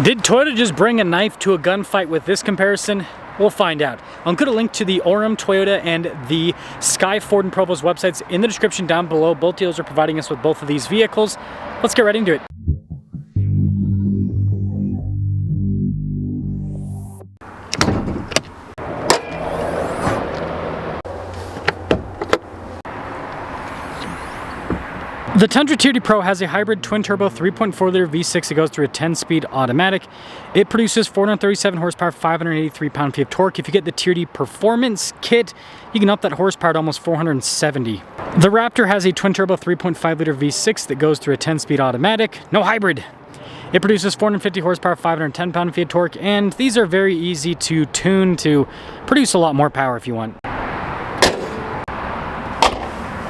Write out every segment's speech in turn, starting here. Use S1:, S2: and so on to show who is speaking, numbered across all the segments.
S1: Did Toyota just bring a knife to a gunfight with this comparison? We'll find out. I'll include a link to the Orem Toyota and the Sky Ford and Provo's websites in the description down below. Both dealers are providing us with both of these vehicles. Let's get right into it. The Tundra TRD Pro has a hybrid twin-turbo 3.4-liter V6 that goes through a 10-speed automatic. It produces 437 horsepower, 583 pound-feet of torque. If you get the TRD Performance Kit, you can up that horsepower to almost 470. The Raptor has a twin-turbo 3.5-liter V6 that goes through a 10-speed automatic. No hybrid. It produces 450 horsepower, 510 pound-feet of torque, and these are very easy to tune to produce a lot more power if you want.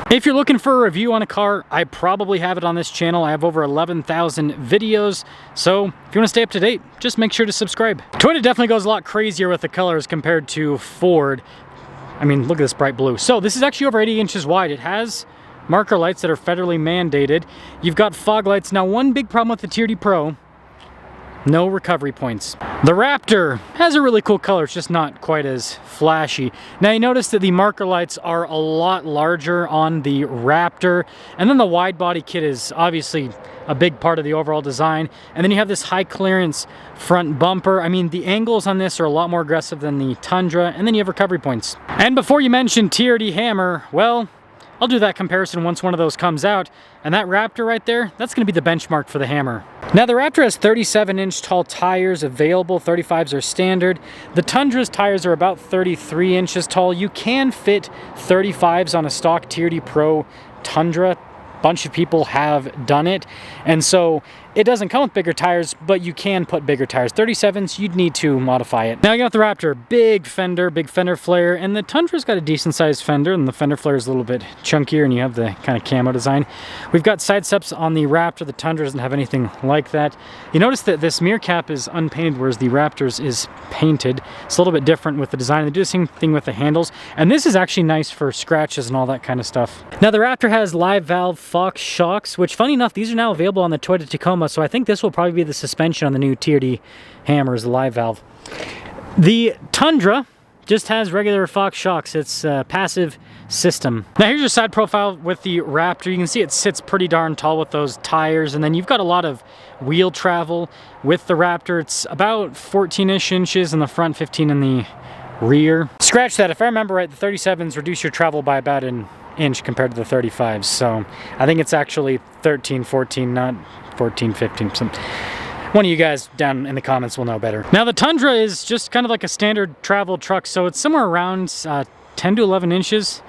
S1: If you're looking for a review on a car, I probably have it on this channel. I have over 11,000 videos, so if you want to stay up to date, just make sure to subscribe. Toyota definitely goes a lot crazier with the colors compared to Ford. I mean, look at this bright blue. So this is actually over 80 inches wide. It has marker lights that are federally mandated. You've got fog lights. Now, one big problem with the TRD Pro, no recovery points. The Raptor has a really cool color, it's just not quite as flashy. Now you notice that the marker lights are a lot larger on the Raptor, and then the wide body kit is obviously a big part of the overall design. And then you have this high clearance front bumper. I mean, the angles on this are a lot more aggressive than the Tundra, and then you have recovery points. And before you mention TRD hammer, well, I'll do that comparison once one of those comes out, and that Raptor right there, that's going to be the benchmark for the hammer. Now the Raptor has 37-inch tall tires available, 35s are standard. The Tundra's tires are about 33 inches tall. You can fit 35s on a stock TRD Pro Tundra. Bunch of people have done it, and so it doesn't come with bigger tires, but you can put bigger tires. 37s, you'd need to modify it. Now you got the Raptor, big fender flare, and the Tundra's got a decent sized fender, and the fender flare is a little bit chunkier, and you have the kind of camo design. We've got side steps on the Raptor. The Tundra doesn't have anything like that. You notice that this mirror cap is unpainted, whereas the Raptor's is painted. It's a little bit different with the design. They do the same thing with the handles, and this is actually nice for scratches and all that kind of stuff. Now the Raptor has live valve Fox shocks, which funny enough, these are now available on the Toyota Tacoma, so I think this will probably be the suspension on the new TRD hammers, the live valve. The Tundra just has regular Fox shocks. It's a passive system. Now here's your side profile with the Raptor. You can see it sits pretty darn tall with those tires, and then you've got a lot of wheel travel with the Raptor. It's about 14-ish inches in the front, 15 in the rear. Scratch that, if I remember right, the 37s reduce your travel by about an inch compared to the 35s, so I think it's actually 13, 14, not 14, 15. One of you guys down in the comments will know better. Now the Tundra is just kind of like a standard travel truck, so it's somewhere around 10 to 11 inches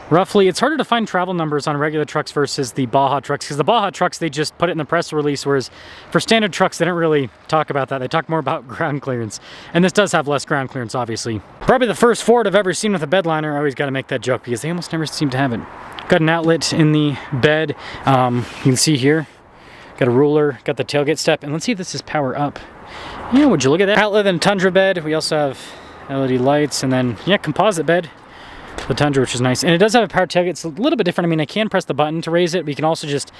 S1: roughly. It's harder to find travel numbers on regular trucks versus the Baja trucks, because the Baja trucks, they just put it in the press release, whereas for standard trucks, they don't really talk about that. They talk more about ground clearance, and this does have less ground clearance, obviously. Probably the first Ford I've ever seen with a bed liner. I always got to make that joke because they almost never seem to have it. Got an outlet in the bed. You can see here, got a ruler, got the tailgate step, and let's see if this is power up. Yeah, would you look at that? Outlet and Tundra bed. We also have LED lights, and then, yeah, composite bed. The Tundra, which is nice. And it does have a power tailgate. It's a little bit different. I mean, I can press the button to raise it, but you can also just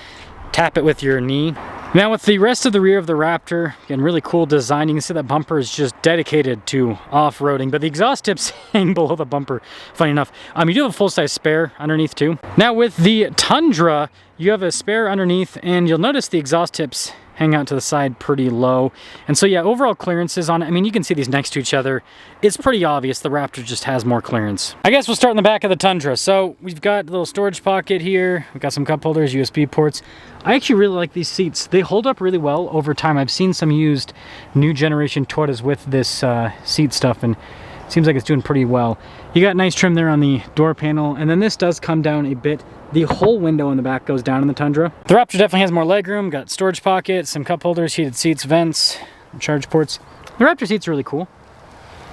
S1: tap it with your knee. Now with the rest of the rear of the Raptor, again, really cool design. You can see that bumper is just dedicated to off-roading, but the exhaust tips hang below the bumper, funny enough. You do have a full-size spare underneath too. Now with the Tundra, you have a spare underneath, and you'll notice the exhaust tips hang out to the side pretty low. And so yeah, overall clearances on it, I mean, you can see these next to each other. It's pretty obvious the Raptor just has more clearance. I guess we'll start in the back of the Tundra. So we've got a little storage pocket here. We've got some cup holders, USB ports. I actually really like these seats. They hold up really well over time. I've seen some used new generation Toyotas with this seat stuff, and it seems like it's doing pretty well. You got nice trim there on the door panel, and then this does come down a bit. The whole window in the back goes down in the Tundra. The Raptor definitely has more legroom, got storage pockets, some cup holders, heated seats, vents, charge ports. The Raptor seats are really cool.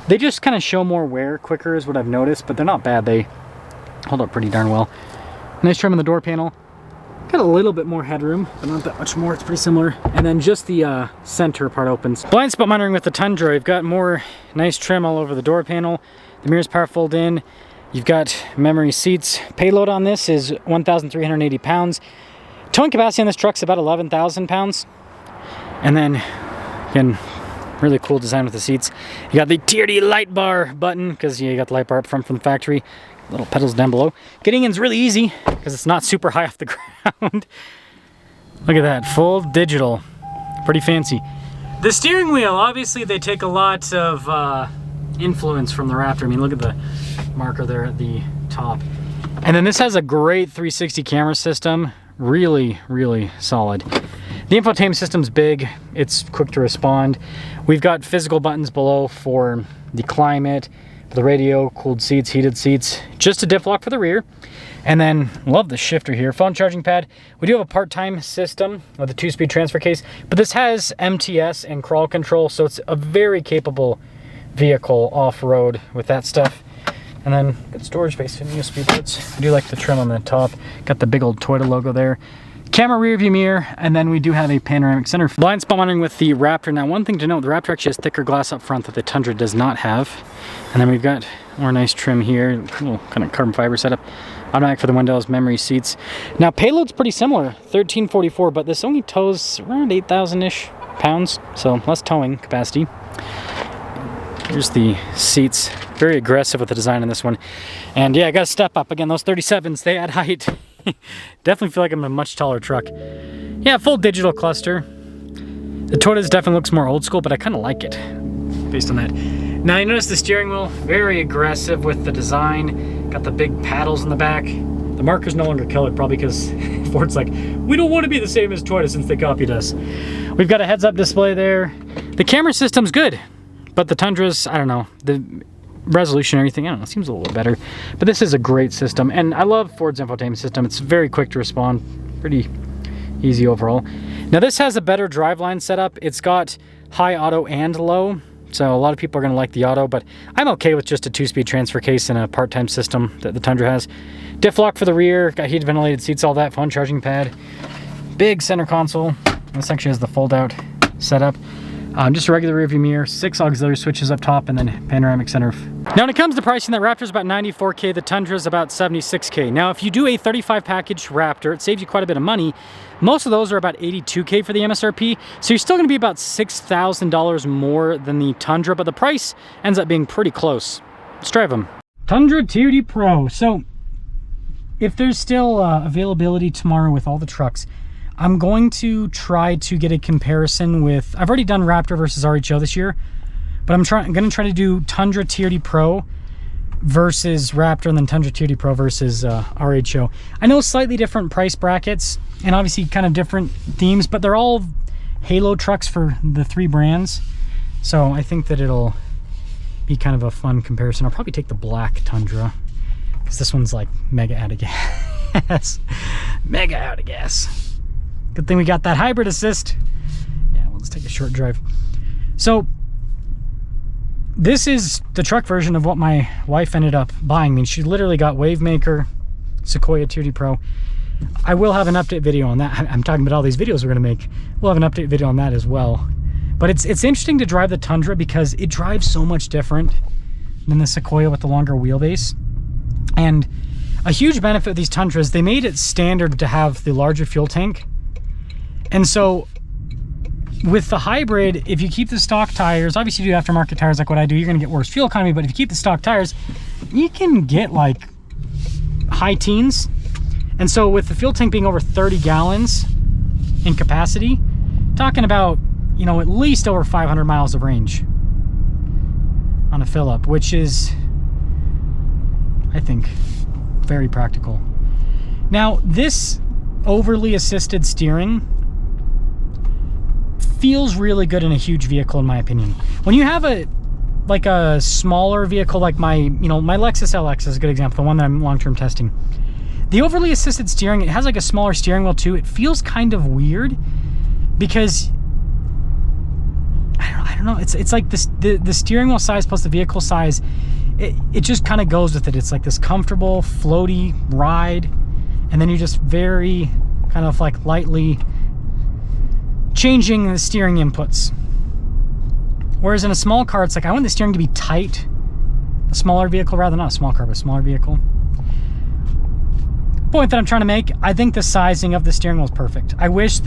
S1: They just kind of show more wear quicker is what I've noticed, but they're not bad. They hold up pretty darn well. Nice trim on the door panel. Got a little bit more headroom, but not that much more. It's pretty similar. And then just the center part opens. Blind spot monitoring with the Tundra. You've got more nice trim all over the door panel. The mirrors power fold in. You've got memory seats. Payload on this is 1,380 pounds. Towing capacity on this truck's about 11,000 pounds. And then, again, Really cool design with the seats. You got the TRD light bar button, because you got the light bar up front from the factory. Little pedals down below. Getting in's really easy, because it's not super high off the ground. Look at that, full digital. Pretty fancy. The steering wheel, obviously they take a lot of influence from the Raptor. I mean, look at the marker there at the top. And then this has a great 360 camera system. Really, really solid. The infotainment system's big. It's quick to respond. We've got physical buttons below for the climate, for the radio, cooled seats, heated seats, just a diff lock for the rear. And then, love the shifter here. Phone charging pad. We do have a part-time system with a 2-speed transfer case, but this has MTS and crawl control, so it's a very capable vehicle off-road with that stuff. And then good storage space and USB ports. I do like the trim on the top. Got the big old Toyota logo there. Camera rear view mirror, and then we do have a panoramic center. Blind spot monitoring with the Raptor. Now, one thing to note, the Raptor actually has thicker glass up front that the Tundra does not have. And then we've got more nice trim here, little kind of carbon fiber setup. Automatic for the windows, memory seats. Now, payload's pretty similar, 1344, but this only tows around 8,000-ish pounds, so less towing capacity. Here's the seats. Very aggressive with the design on this one. And yeah, I gotta step up. Again, those 37s, they add height. Definitely feel like I'm in a much taller truck. Yeah, full digital cluster. The Toyota's definitely looks more old school, but I kind of like it based on that. Now you notice the steering wheel, very aggressive with the design. Got the big paddles in the back. The marker's no longer colored, probably because Ford's like, we don't want to be the same as Toyota since they copied us. We've got a heads-up display there. The camera system's good, but the Tundra's, I don't know, the resolution and everything, I don't know, seems a little bit better. But this is a great system, and I love Ford's infotainment system. It's very quick to respond, pretty easy overall. Now this has a better driveline setup. It's got high auto and low, so a lot of people are going to like the auto, but I'm okay with just a 2-speed transfer case and a part-time system that the Tundra has. Diff lock for the rear, got heated ventilated seats, all that, phone charging pad, big center console. This actually has the fold-out setup. Just a regular rearview mirror, 6 auxiliary switches up top, and then panoramic center. Now when it comes to pricing, that Raptor's about $94K, the Tundra's about $76K. Now if you do a 35 package Raptor, it saves you quite a bit of money. Most of those are about $82K for the MSRP, so you're still gonna be about $6,000 more than the Tundra, but the price ends up being pretty close. Let's drive them. Tundra TRD Pro. So if there's still availability tomorrow with all the trucks, I'm going to try to get a comparison with, I've already done Raptor versus RHO this year, but I'm going to try to do Tundra TRD Pro versus Raptor, and then Tundra TRD Pro versus RHO. I know slightly different price brackets and obviously kind of different themes, but they're all halo trucks for the 3 brands. So I think that it'll be kind of a fun comparison. I'll probably take the black Tundra because this one's like mega out of gas. Mega out of gas. Good thing we got that hybrid assist. Yeah, well, let's take a short drive. So this is the truck version of what my wife ended up buying. I mean, she literally got Wavemaker, Sequoia TRD Pro. I will have an update video on that. I'm talking about all these videos we're gonna make. We'll have an update video on that as well. But it's interesting to drive the Tundra because it drives so much different than the Sequoia with the longer wheelbase. And a huge benefit of these Tundras, they made it standard to have the larger fuel tank. And so with the hybrid, if you keep the stock tires, obviously you do aftermarket tires like what I do, you're gonna get worse fuel economy, but if you keep the stock tires, you can get like high teens. And so with the fuel tank being over 30 gallons in capacity, talking about, you know, at least over 500 miles of range on a fill up, which is, I think, very practical. Now, this overly assisted steering feels really good in a huge vehicle, in my opinion. When you have a smaller vehicle like my Lexus LX is a good example, the one that I'm long-term testing. The overly assisted steering, it has like a smaller steering wheel too. It feels kind of weird because I don't know. It's like this, the steering wheel size plus the vehicle size. It just kind of goes with it. It's like this comfortable, floaty ride, and then you're just very kind of like lightly changing the steering inputs. Whereas in a small car, it's like, I want the steering to be tight. A smaller vehicle, rather not a small car, but a smaller vehicle. Point that I'm trying to make, I think the sizing of the steering wheel is perfect. I wish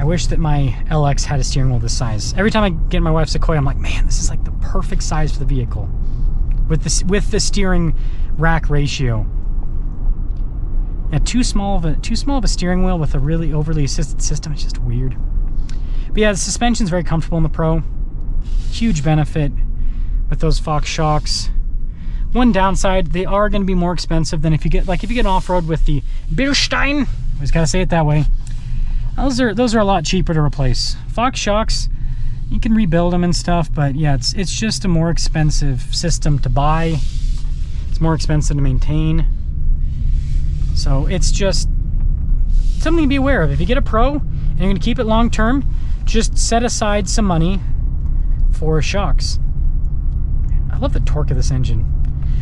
S1: I wish that my LX had a steering wheel this size. Every time I get in my wife's Sequoia, I'm like, man, this is like the perfect size for the vehicle. With the steering rack ratio. Yeah, too small of a steering wheel with a really overly assisted system. It's just weird. But yeah, the suspension's very comfortable in the Pro. Huge benefit with those Fox shocks. One downside, they are going to be more expensive than if you get off-road with the Bilstein. Always gotta say it that way. Those are a lot cheaper to replace. Fox shocks, you can rebuild them and stuff, but yeah, it's just a more expensive system to buy. It's more expensive to maintain. So it's just something to be aware of. If you get a Pro and you're going to keep it long term, just set aside some money for shocks. I love the torque of this engine.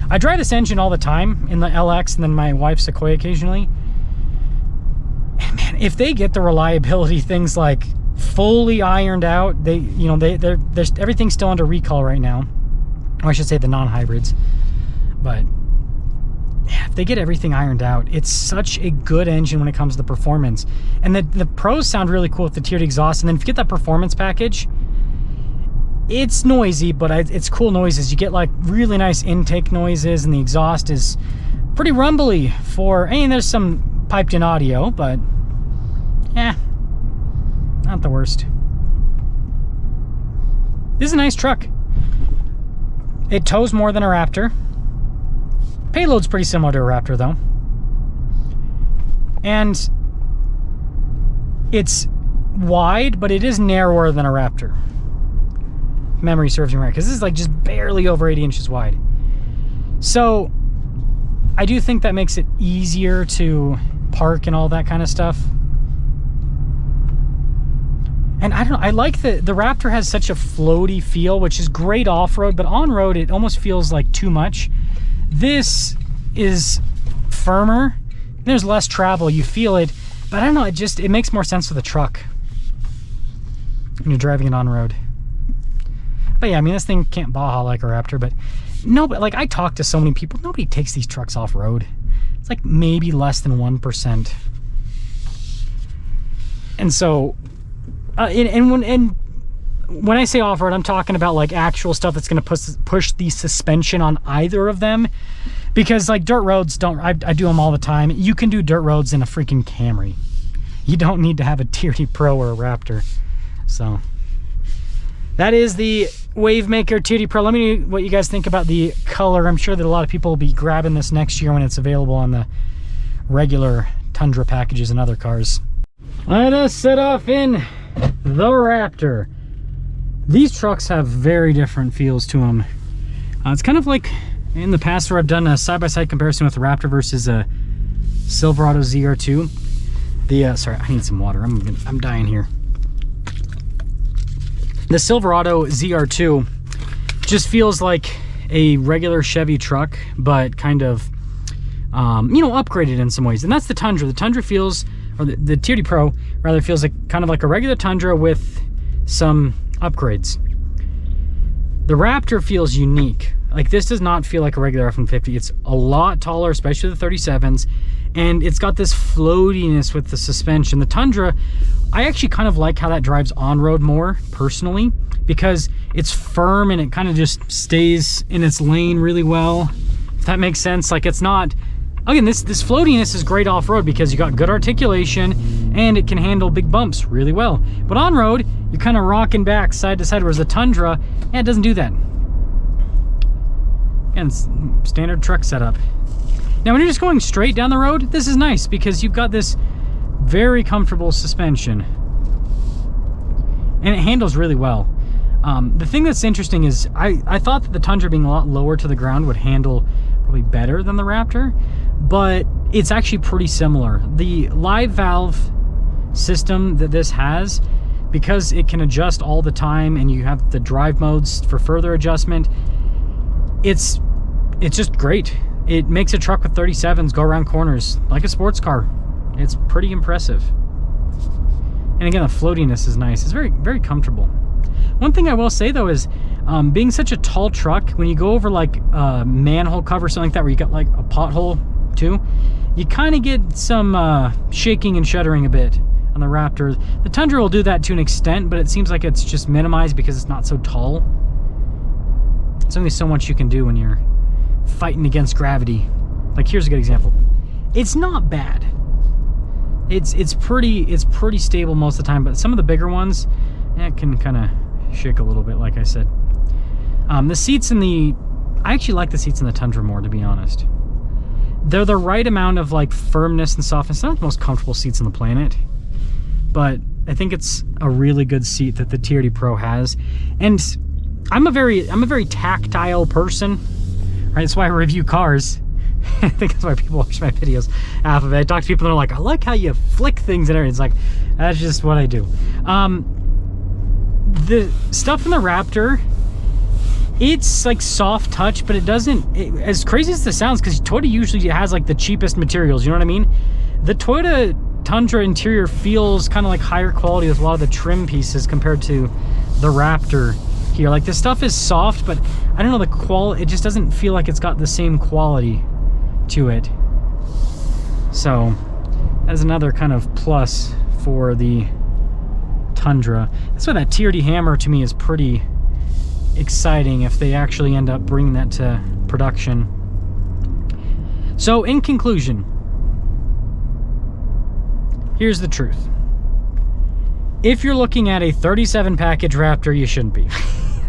S1: I drive this engine all the time in the LX and then my wife's Sequoia occasionally. And man, if they get the reliability things like fully ironed out, there's everything's still under recall right now. Or I should say the non-hybrids. But yeah, if they get everything ironed out, it's such a good engine when it comes to performance. And the Pros sound really cool with the tiered exhaust. And then if you get that performance package, it's noisy, but it's cool noises. You get like really nice intake noises, and the exhaust is pretty rumbly there's some piped in audio, but yeah, not the worst. This is a nice truck. It tows more than a Raptor. Payload's pretty similar to a Raptor though. And it's wide, but it is narrower than a Raptor. Memory serves me right, because this is like just barely over 80 inches wide. So I do think that makes it easier to park and all that kind of stuff. And I don't know, I like the Raptor has such a floaty feel, which is great off-road, but on-road it almost feels like too much. This is firmer. There's less travel, you feel it, but I don't know, it makes more sense with a truck when you're driving it on-road. But yeah, I mean, this thing can't Baja like a Raptor, but like I talk to so many people, nobody takes these trucks off-road. It's like maybe less than 1%. And so, when I say off-road, I'm talking about like actual stuff that's going to push the suspension on either of them. Because like dirt roads I do them all the time. You can do dirt roads in a freaking Camry. You don't need to have a TRD Pro or a Raptor. So that is the Wavemaker TRD Pro. Let me know what you guys think about the color. I'm sure that a lot of people will be grabbing this next year when it's available on the regular Tundra packages and other cars. Let us set off in the Raptor. These trucks have very different feels to them. It's kind of like in the past where I've done a side-by-side comparison with the Raptor versus a Silverado ZR2. Sorry, I need some water. I'm dying here. The Silverado ZR2 just feels like a regular Chevy truck, but kind of, upgraded in some ways. And that's the Tundra. The Tundra feels, or the TRD Pro rather, feels like kind of like a regular Tundra with some upgrades. The Raptor feels unique. Like, this does not feel like a regular F-150. It's a lot taller, especially the 37s, and it's got this floatiness with the suspension. The Tundra, I actually kind of like how that drives on-road more, personally, because it's firm and it kind of just stays in its lane really well, if that makes sense. Like, it's not, again, this floatiness is great off-road because you got good articulation and it can handle big bumps really well. But on-road, you're kind of rocking back side to side, whereas the Tundra, yeah, it doesn't do that. Again, standard truck setup. Now, when you're just going straight down the road, this is nice because you've got this very comfortable suspension. And it handles really well. The thing that's interesting is I thought that the Tundra being a lot lower to the ground would handle probably better than the Raptor, but it's actually pretty similar. The live valve system that this has, because it can adjust all the time and you have the drive modes for further adjustment, it's just great. It makes a truck with 37s go around corners like a sports car. It's pretty impressive. And again, the floatiness is nice. It's very, very comfortable. One thing I will say though is, being such a tall truck, when you go over like a manhole cover, something like that, where you got like a pothole too, you kind of get some shaking and shuddering a bit on on the Raptor. The Tundra will do that to an extent, but it seems like it's just minimized because it's not so tall. There's only so much you can do when you're fighting against gravity. Like, here's a good example. It's not bad. It's pretty stable most of the time, but some of the bigger ones, it can kind of shake a little bit, like I said. The seats in the... I actually like the seats in the Tundra more, to be honest. They're the right amount of like firmness and softness. Not the most comfortable seats on the planet, but I think it's a really good seat that the TRD Pro has. And I'm a very tactile person, right? That's why I review cars. I think that's why people watch my videos. Half of it, I talk to people and they're like, I like how you flick things and everything. It's like, that's just what I do. The stuff in the Raptor, it's like soft touch, but it doesn't, as crazy as this sounds, because Toyota usually has like the cheapest materials, you know what I mean? The Toyota Tundra interior feels kind of like higher quality with a lot of the trim pieces compared to the Raptor here. Like, this stuff is soft, but I don't know, the quality, it just doesn't feel like it's got the same quality to it. So that's another kind of plus for the Tundra. That's why that TRD hammer to me is pretty exciting if they actually end up bringing that to production. So in conclusion, here's the truth. If you're looking at a 37 package Raptor, you shouldn't be.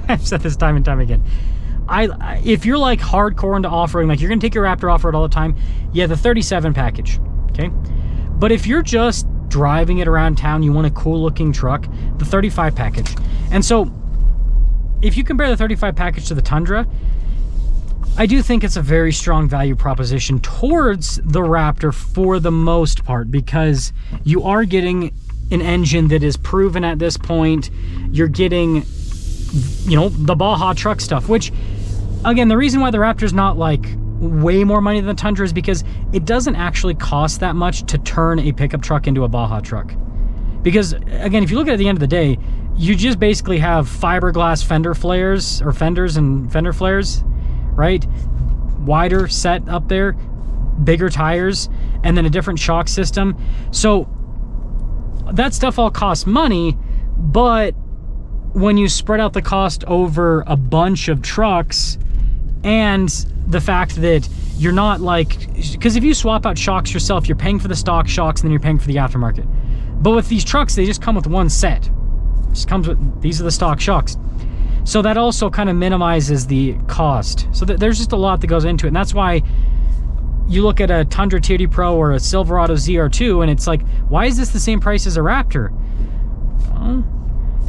S1: I've said this time and time again. If you're like hardcore into off-roading, like you're gonna take your Raptor off-road all the time, yeah, the 37 package, okay? But if you're just driving it around town, you want a cool looking truck, the 35 package. And so if you compare the 35 package to the Tundra, I do think it's a very strong value proposition towards the Raptor for the most part, because you are getting an engine that is proven at this point. You're getting, you know, the Baja truck stuff, which, again, the reason why the Raptor's not like way more money than the Tundra is because it doesn't actually cost that much to turn a pickup truck into a Baja truck. Because, again, if you look at it at the end of the day, you just basically have fiberglass fender flares, or fenders and fender flares, right? Wider set up there, bigger tires, and then a different shock system. So that stuff all costs money, but when you spread out the cost over a bunch of trucks, and the fact that you're not like, because if you swap out shocks yourself, you're paying for the stock shocks and then you're paying for the aftermarket. But with these trucks, they just come with one set. It just comes with, these are the stock shocks. So that also kind of minimizes the cost. So there's just a lot that goes into it. And that's why you look at a Tundra TRD Pro or a Silverado ZR2 and it's like, why is this the same price as a Raptor? Well,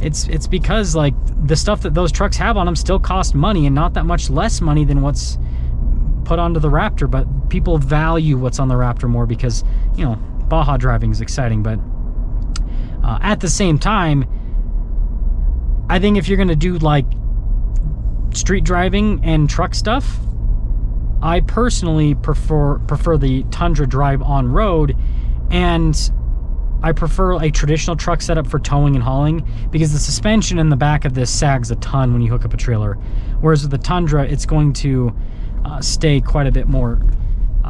S1: it's because like the stuff that those trucks have on them still cost money, and not that much less money than what's put onto the Raptor. But people value what's on the Raptor more because, you know, Baja driving is exciting. But at the same time, I think if you're gonna do like street driving and truck stuff, I personally prefer the Tundra drive on road, and I prefer a traditional truck setup for towing and hauling, because the suspension in the back of this sags a ton when you hook up a trailer, whereas with the Tundra it's going to stay quite a bit more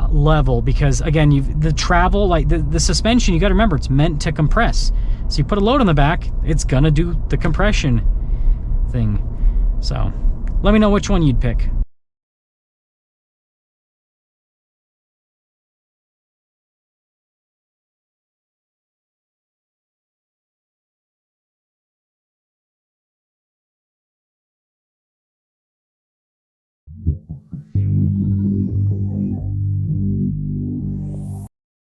S1: level, because again, the travel, like the suspension, you got to remember, it's meant to compress. So you put a load on the back, it's gonna do the compression thing. So let me know which one you'd pick.